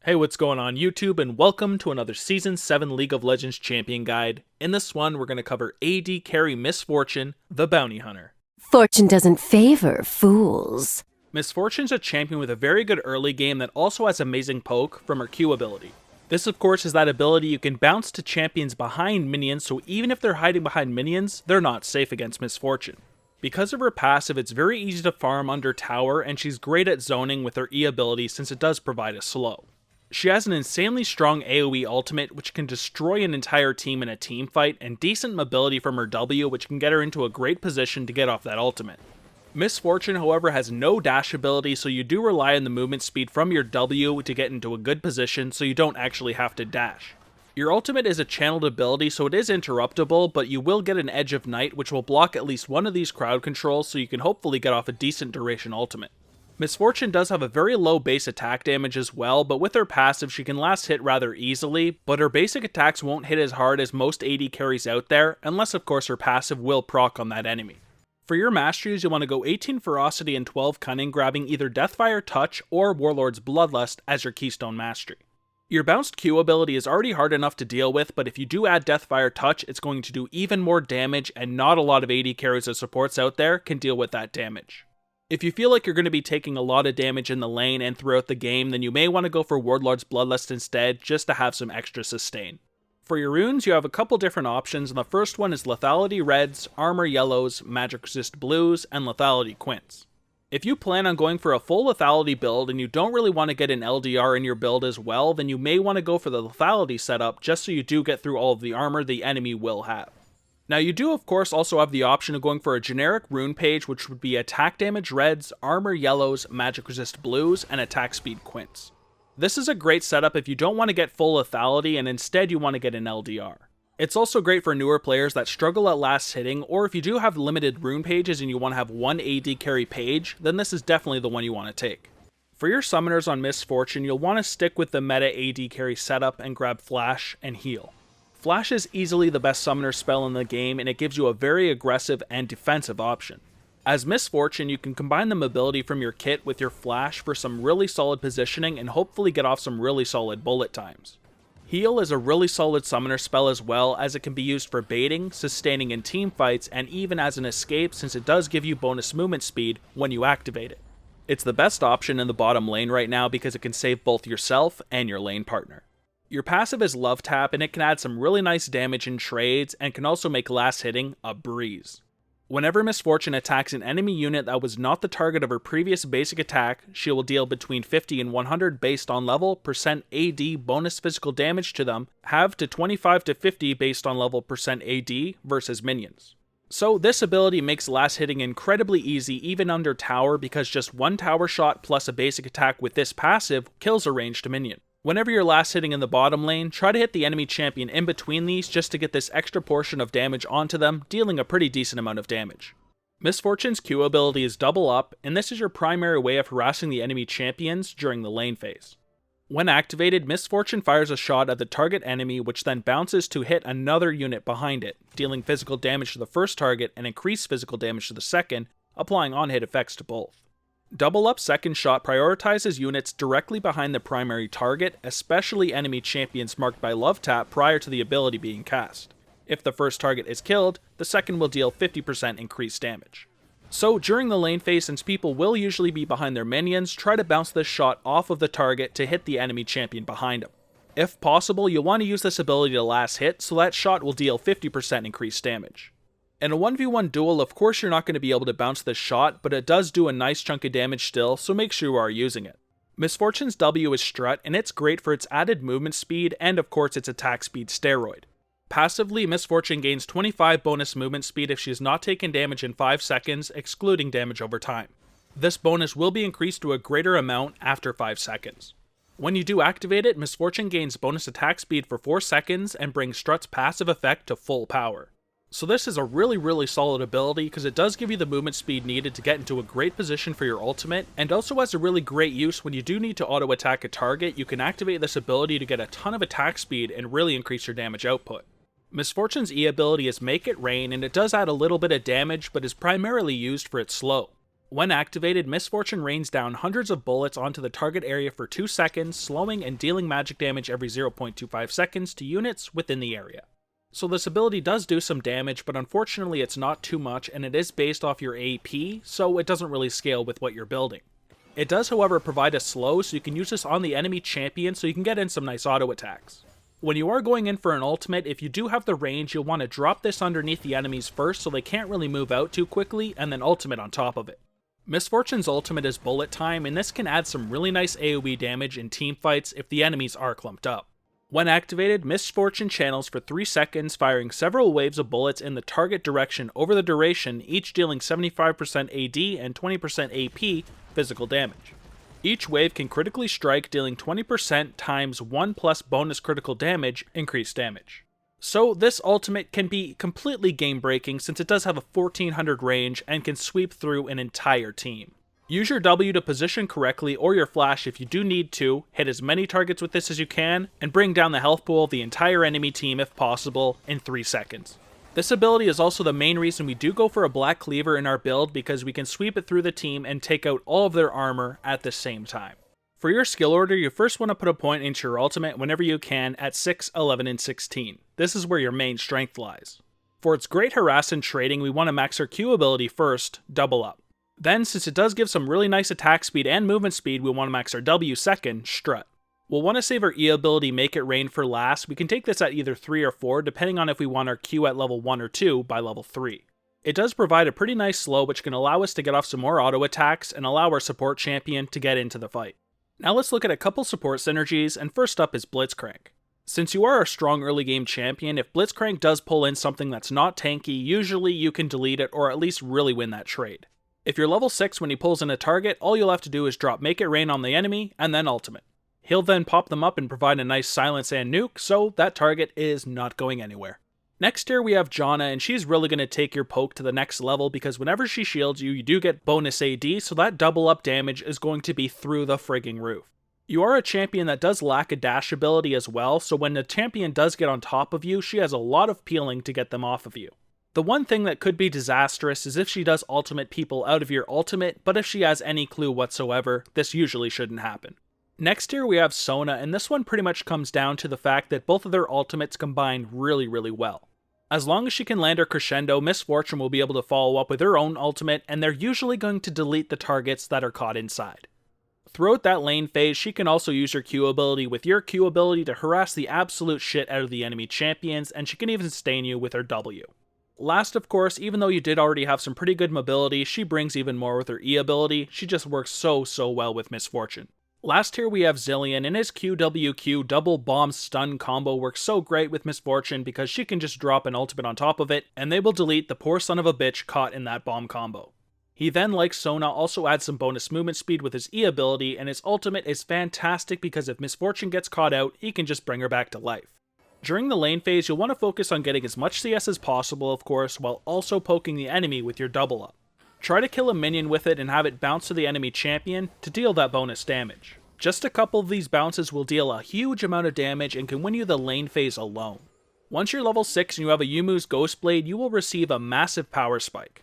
Hey, what's going on YouTube, and welcome to another Season 7 League of Legends Champion Guide. In this one, we're going to cover AD carry Miss Fortune, the Bounty Hunter. Fortune doesn't favor fools. Miss Fortune's a champion with a very good early game that also has amazing poke from her Q ability. This of course is that ability you can bounce to champions behind minions, so even if they're hiding behind minions, they're not safe against Miss Fortune. Because of her passive, it's very easy to farm under tower, and she's great at zoning with her E ability since it does provide a slow. She has an insanely strong AoE ultimate which can destroy an entire team in a team fight, and decent mobility from her W which can get her into a great position to get off that ultimate. Miss Fortune, however, has no dash ability, so you do rely on the movement speed from your W to get into a good position so you don't actually have to dash. Your ultimate is a channeled ability, so it is interruptible, but you will get an Edge of Night which will block at least one of these crowd controls, so you can hopefully get off a decent duration ultimate. Miss Fortune does have a very low base attack damage as well, but with her passive she can last hit rather easily, but her basic attacks won't hit as hard as most AD carries out there, unless of course her passive will proc on that enemy. For your Masteries, you'll want to go 18 Ferocity and 12 Cunning, grabbing either Deathfire Touch or Warlord's Bloodlust as your Keystone Mastery. Your bounced Q ability is already hard enough to deal with, but if you do add Deathfire Touch, it's going to do even more damage, and not a lot of AD carries or supports out there can deal with that damage. If you feel like you're going to be taking a lot of damage in the lane and throughout the game, then you may want to go for Warlord's Bloodlust instead, just to have some extra sustain. For your runes, you have a couple different options, and the first one is Lethality Reds, Armor Yellows, Magic Resist Blues, and Lethality Quints. If you plan on going for a full Lethality build and you don't really want to get an LDR in your build as well, then you may want to go for the Lethality setup just so you do get through all of the armor the enemy will have. Now you do of course also have the option of going for a generic rune page, which would be attack damage reds, armor yellows, magic resist blues, and attack speed quints. This is a great setup if you don't want to get full lethality and instead you want to get an LDR. It's also great for newer players that struggle at last hitting, or if you do have limited rune pages and you want to have one AD carry page, then this is definitely the one you want to take. For your summoners on Miss Fortune, you'll want to stick with the meta AD carry setup and grab Flash and Heal. Flash is easily the best summoner spell in the game, and it gives you a very aggressive and defensive option. As Miss Fortune, you can combine the mobility from your kit with your Flash for some really solid positioning and hopefully get off some really solid bullet times. Heal is a really solid summoner spell as well, as it can be used for baiting, sustaining in team fights, and even as an escape since it does give you bonus movement speed when you activate it. It's the best option in the bottom lane right now because it can save both yourself and your lane partner. Your passive is Love Tap, and it can add some really nice damage in trades and can also make last hitting a breeze. Whenever Miss Fortune attacks an enemy unit that was not the target of her previous basic attack, she will deal between 50 and 100 based on level, % AD bonus physical damage to them, halved to 25 to 50 based on level % AD versus minions. So this ability makes last hitting incredibly easy even under tower, because just one tower shot plus a basic attack with this passive kills a ranged minion. Whenever you're last hitting in the bottom lane, try to hit the enemy champion in between these just to get this extra portion of damage onto them, dealing a pretty decent amount of damage. Miss Fortune's Q ability is Double Up, and this is your primary way of harassing the enemy champions during the lane phase. When activated, Miss Fortune fires a shot at the target enemy, which then bounces to hit another unit behind it, dealing physical damage to the first target and increased physical damage to the second, applying on-hit effects to both. Double Up second shot prioritizes units directly behind the primary target, especially enemy champions marked by Love Tap prior to the ability being cast. If the first target is killed, the second will deal 50% increased damage. So during the lane phase, since people will usually be behind their minions, try to bounce this shot off of the target to hit the enemy champion behind him. If possible, you'll want to use this ability to last hit, so that shot will deal 50% increased damage. In a 1v1 duel, of course you're not going to be able to bounce this shot, but it does do a nice chunk of damage still, so make sure you are using it. Miss Fortune's W is Strut, and it's great for its added movement speed and of course its attack speed steroid. Passively, Miss Fortune gains 25 bonus movement speed if she has not taken damage in 5 seconds, excluding damage over time. This bonus will be increased to a greater amount after 5 seconds. When you do activate it, Miss Fortune gains bonus attack speed for 4 seconds and brings Strut's passive effect to full power. So this is a really solid ability because it does give you the movement speed needed to get into a great position for your ultimate, and also has a really great use when you do need to auto attack a target. You can activate this ability to get a ton of attack speed and really increase your damage output. Miss Fortune's E ability is Make It Rain, and it does add a little bit of damage but is primarily used for its slow. When activated, Misfortune rains down hundreds of bullets onto the target area for 2 seconds, slowing and dealing magic damage every 0.25 seconds to units within the area. So this ability does do some damage, but unfortunately it's not too much, and it is based off your AP, so it doesn't really scale with what you're building. It does, however, provide a slow, so you can use this on the enemy champion so you can get in some nice auto attacks. When you are going in for an ultimate, if you do have the range, you'll want to drop this underneath the enemies first so they can't really move out too quickly, and then ultimate on top of it. Misfortune's ultimate is bullet time, and this can add some really nice AoE damage in team fights if the enemies are clumped up. When activated, Misfortune channels for 3 seconds, firing several waves of bullets in the target direction over the duration, each dealing 75% AD and 20% AP physical damage. Each wave can critically strike, dealing 20% times 1 plus bonus critical damage, increased damage. So this ultimate can be completely game breaking since it does have a 1400 range and can sweep through an entire team. Use your W to position correctly or your flash if you do need to, hit as many targets with this as you can, and bring down the health pool of the entire enemy team if possible in 3 seconds. This ability is also the main reason we do go for a Black Cleaver in our build, because we can sweep it through the team and take out all of their armor at the same time. For your skill order, you first want to put a point into your ultimate whenever you can at 6, 11, and 16. This is where your main strength lies. For its great harass and trading, we want to max our Q ability first, double up. Then, since it does give some really nice attack speed and movement speed, we want to max our W second, strut. We'll want to save our E ability Make It Rain for last. We can take this at either 3 or 4, depending on if we want our Q at level 1 or 2 by level 3. It does provide a pretty nice slow, which can allow us to get off some more auto attacks and allow our support champion to get into the fight. Now let's look at a couple support synergies, and first up is Blitzcrank. Since you are a strong early game champion, if Blitzcrank does pull in something that's not tanky, usually you can delete it or at least really win that trade. If you're level 6 when he pulls in a target, all you'll have to do is drop Make It Rain on the enemy and then ultimate. He'll then pop them up and provide a nice silence and nuke, so that target is not going anywhere. Next here we have Janna, and she's really going to take your poke to the next level because whenever she shields you, you do get bonus AD, so that double up damage is going to be through the frigging roof. You are a champion that does lack a dash ability as well, so when the champion does get on top of you, she has a lot of peeling to get them off of you. The one thing that could be disastrous is if she does ultimate people out of your ultimate, but if she has any clue whatsoever, this usually shouldn't happen. Next here we have Sona, and this one pretty much comes down to the fact that both of their ultimates combine really well. As long as she can land her crescendo, Misfortune will be able to follow up with her own ultimate, and they're usually going to delete the targets that are caught inside. Throughout that lane phase, she can also use her Q ability with your Q ability to harass the absolute shit out of the enemy champions, and she can even stain you with her W. Last, of course, even though you did already have some pretty good mobility, she brings even more with her E ability. She just works so well with Misfortune. Last here we have Zillion, and his QWQ double bomb stun combo works so great with Misfortune because she can just drop an ultimate on top of it, and they will delete the poor son of a bitch caught in that bomb combo. He then, like Sona, also adds some bonus movement speed with his E ability, and his ultimate is fantastic because if Misfortune gets caught out, he can just bring her back to life. During the lane phase, you'll want to focus on getting as much CS as possible, of course, while also poking the enemy with your double up. Try to kill a minion with it and have it bounce to the enemy champion to deal that bonus damage. Just a couple of these bounces will deal a huge amount of damage and can win you the lane phase alone. Once you're level 6 and you have a Yumu's Ghostblade, you will receive a massive power spike.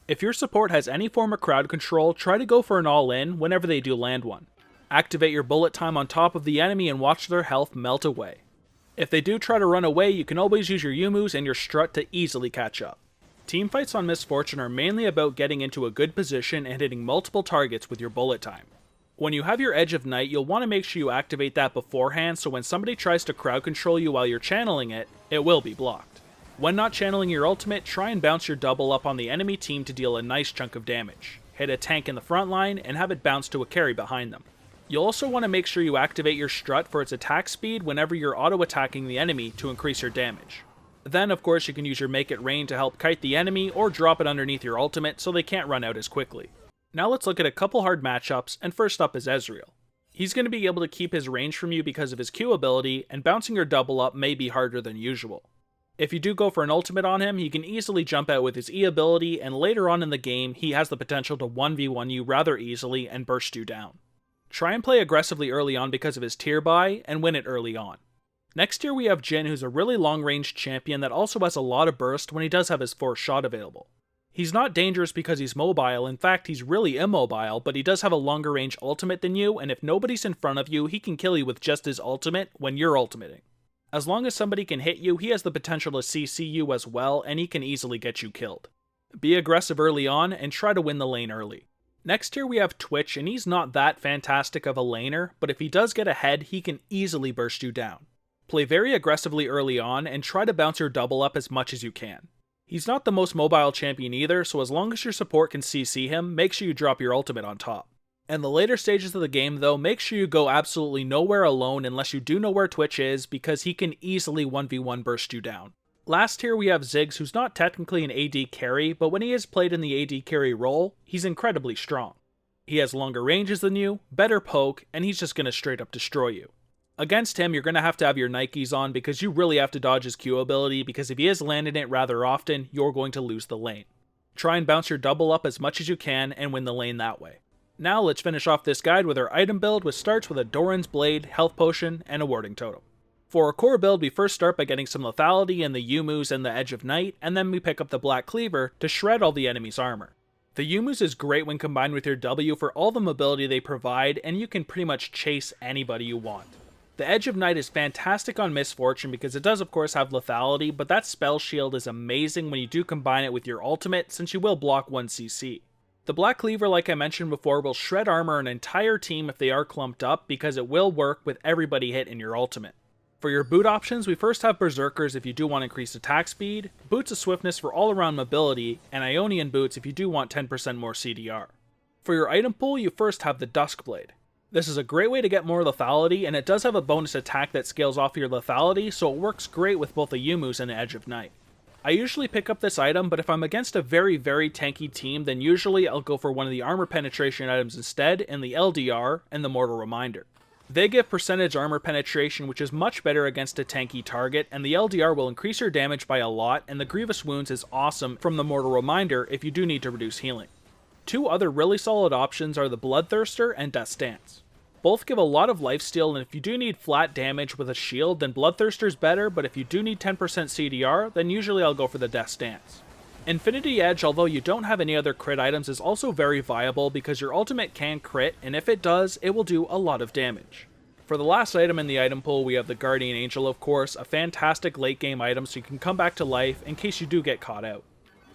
If your support has any form of crowd control, try to go for an all-in whenever they do land one. Activate your bullet time on top of the enemy and watch their health melt away. If they do try to run away, you can always use your Yumu's and your strut to easily catch up. Teamfights on Misfortune are mainly about getting into a good position and hitting multiple targets with your bullet time. When you have your Edge of Night, you'll want to make sure you activate that beforehand so when somebody tries to crowd control you while you're channeling it, it will be blocked. When not channeling your ultimate, try and bounce your double up on the enemy team to deal a nice chunk of damage. Hit a tank in the front line and have it bounce to a carry behind them. You'll also want to make sure you activate your strut for its attack speed whenever you're auto-attacking the enemy to increase your damage. Then, of course, you can use your Make It Rain to help kite the enemy or drop it underneath your ultimate so they can't run out as quickly. Now let's look at a couple hard matchups, and first up is Ezreal. He's going to be able to keep his range from you because of his Q ability, and bouncing your double up may be harder than usual. If you do go for an ultimate on him, he can easily jump out with his E ability, and later on in the game, he has the potential to 1v1 you rather easily and burst you down. Try and play aggressively early on because of his tier buy, and win it early on. Next here we have Jhin, who's a really long range champion that also has a lot of burst when he does have his 4th shot available. He's not dangerous because he's mobile, in fact he's really immobile, but he does have a longer range ultimate than you, and if nobody's in front of you, he can kill you with just his ultimate when you're ultimating. As long as somebody can hit you, he has the potential to CC you as well, and he can easily get you killed. Be aggressive early on, and try to win the lane early. Next here we have Twitch, and he's not that fantastic of a laner, but if he does get ahead, he can easily burst you down. Play very aggressively early on, and try to bounce your double up as much as you can. He's not the most mobile champion either, so as long as your support can CC him, make sure you drop your ultimate on top. In the later stages of the game though, make sure you go absolutely nowhere alone unless you do know where Twitch is, because he can easily 1v1 burst you down. Last here we have Ziggs, who's not technically an AD carry, but when he is played in the AD carry role, he's incredibly strong. He has longer ranges than you, better poke, and he's just gonna straight up destroy you. Against him, you're going to have your Nikes on because you really have to dodge his Q ability, because if he is landing it rather often, you're going to lose the lane. Try and bounce your double up as much as you can and win the lane that way. Now let's finish off this guide with our item build, which starts with a Doran's Blade, Health Potion, and a Warding Totem. For our core build, we first start by getting some lethality in the Yumu's and the Edge of Night, and then we pick up the Black Cleaver to shred all the enemy's armor. The Yumu's is great when combined with your W for all the mobility they provide, and you can pretty much chase anybody you want. The Edge of Night is fantastic on Misfortune because it does of course have lethality, but that spell shield is amazing when you do combine it with your ultimate, since you will block 1 CC. The Black Cleaver, like I mentioned before, will shred armor an entire team if they are clumped up, because it will work with everybody hit in your ultimate. For your boot options, we first have Berserkers if you do want increased attack speed, Boots of Swiftness for all around mobility, and Ionian Boots if you do want 10% more CDR. For your item pool, you first have the Duskblade. This is a great way to get more lethality, and it does have a bonus attack that scales off your lethality, so it works great with both the Yumu's and the Edge of Night. I usually pick up this item, but if I'm against a very tanky team, then usually I'll go for one of the armor penetration items instead, in the LDR and the Mortal Reminder. They give percentage armor penetration, which is much better against a tanky target, and the LDR will increase your damage by a lot, and the Grievous Wounds is awesome from the Mortal Reminder if you do need to reduce healing. Two other really solid options are the Bloodthirster and Death's Dance. Both give a lot of lifesteal, and if you do need flat damage with a shield, then Bloodthirster's better, but if you do need 10% CDR, then usually I'll go for the Death's Dance. Infinity Edge, although you don't have any other crit items, is also very viable because your ultimate can crit, and if it does, it will do a lot of damage. For the last item in the item pool, we have the Guardian Angel, of course, a fantastic late game item so you can come back to life in case you do get caught out.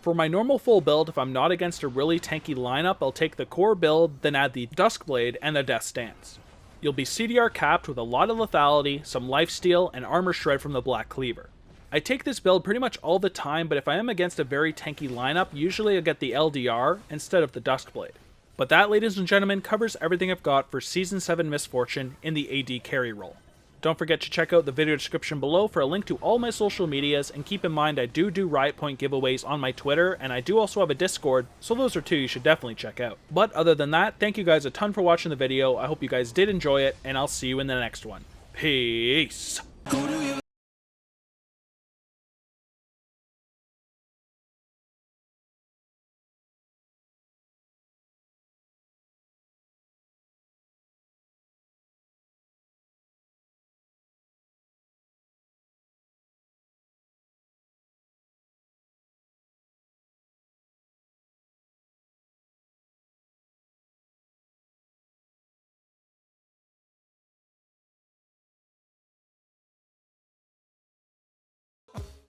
For my normal full build, if I'm not against a really tanky lineup, I'll take the core build, then add the Duskblade and the Death's Dance. You'll be CDR capped with a lot of lethality, some lifesteal, and armor shred from the Black Cleaver. I take this build pretty much all the time, but if I am against a very tanky lineup, usually I'll get the LDR instead of the Duskblade. But that, ladies and gentlemen, covers everything I've got for Season 7 Misfortune in the AD carry role. Don't forget to check out the video description below for a link to all my social medias, and keep in mind I do Riot Point giveaways on my Twitter, and I do also have a Discord, so those are two you should definitely check out. But other than that, thank you guys a ton for watching the video, I hope you guys did enjoy it, and I'll see you in the next one. Peace!